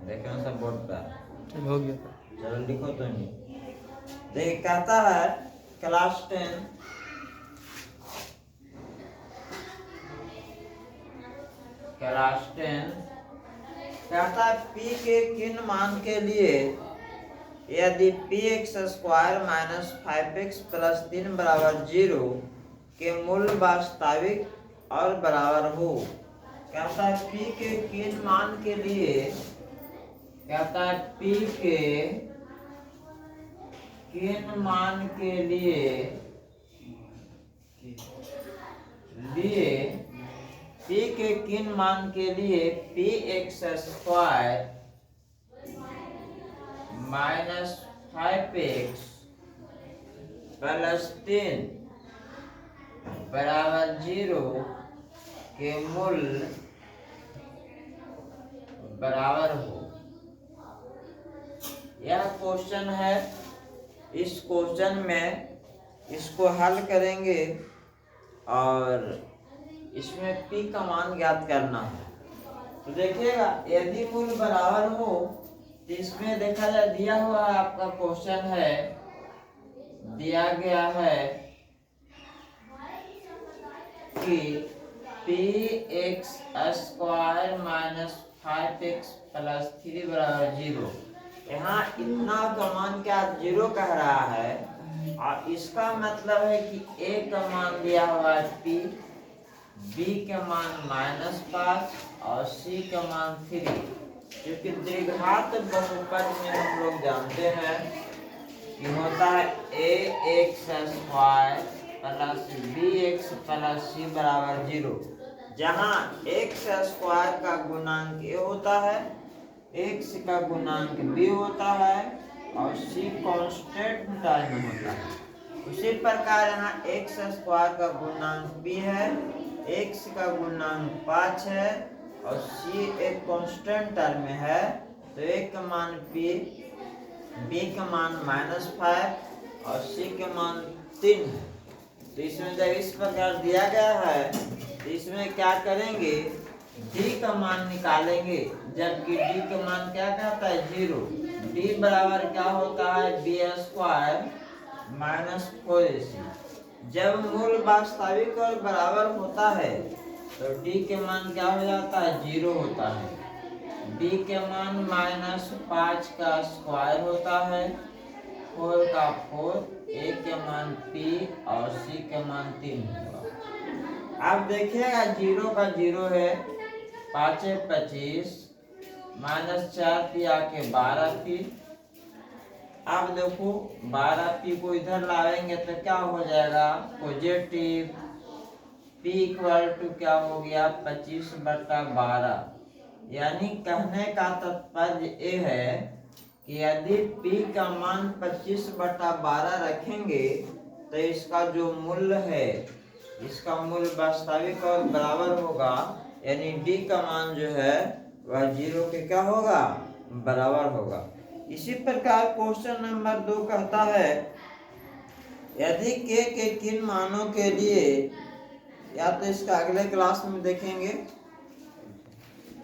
देखो सब बोर्ड पर हो गया। चलो लिखो तो नहीं। देख कहता है क्लास 10 कहता है p के किन मान के लिए यदि px square minus 5x plus 3 बराबर 0 के मूल वास्तविक और बराबर हो। कहता है p के किन मान के लिए, कहता है p के किन मान के लिए p के किन मान के लिए px square minus 5x plus 3 बराबर 0 के मूल बराबर हो। यह क्वेश्चन है। इस क्वेश्चन में इसको हल करेंगे और इसमें p का मान ज्ञात करना है। तो देखिएगा यदि मूल बराबर हो तो इसमें देखा जाए दिया हुआ आपका क्वेश्चन है, दिया गया है कि px square minus 5x plus 3 बराबर 0। यहाँ इतना का मान क्या 0 कह रहा है और इसका मतलब है कि a का मान दिया हुआ है p, b का मान -5 और c का मान 3। क्योंकि द्विघात बहुपद में हम लोग जानते हैं कि होता है ax square plus bx plus c बराबर 0। जहाँ x स्क्वायर का गुणांक a होता है, x का गुणांक b होता है और c कांस्टेंट टर्म में होता है। उसी प्रकार यहाँ x स्क्वायर का गुणांक b है, x का गुणांक 5 है और c एक कांस्टेंट टर्म में है। तो a का मान p, b का मान -5 और c का मान 3 है। तो इसमें जब इस प्रकार दिया गया है तो इसमें क्या करेंगे, d का मान निकालेंगे, जबकि d का मान क्या कहता है 0। d बराबर क्या होता है b स्क्वायर माइनस 4ac। जब मूल वास्तविक और बराबर होता है तो d के मान क्या हो जाता है 0 होता है। d के मान -5 का स्क्वायर होता है, 4 का 4, a के मान p और c के मान 3 होगा। अब देखिएगा 0 का 0 है, 5 25 -4 p आके 12 p। अब देखो 12 p को इधर लाएंगे तो क्या हो जाएगा पॉजिटिव। p इक्वल टू क्या हो गया 25/12। यानी कहने का तात्पर्य ये है कि यदि p का मान 25/12 रखेंगे तो इसका जो मूल्य है, इसका मूल्य वास्तविक और बराबर होगा। यानी d का मान जो है वह 0 के क्या होगा बराबर होगा। इसी प्रकार क्वेश्चन नंबर 2 कहता है यदि k के किन मानों के लिए, या तो इसका अगले क्लास में देखेंगे,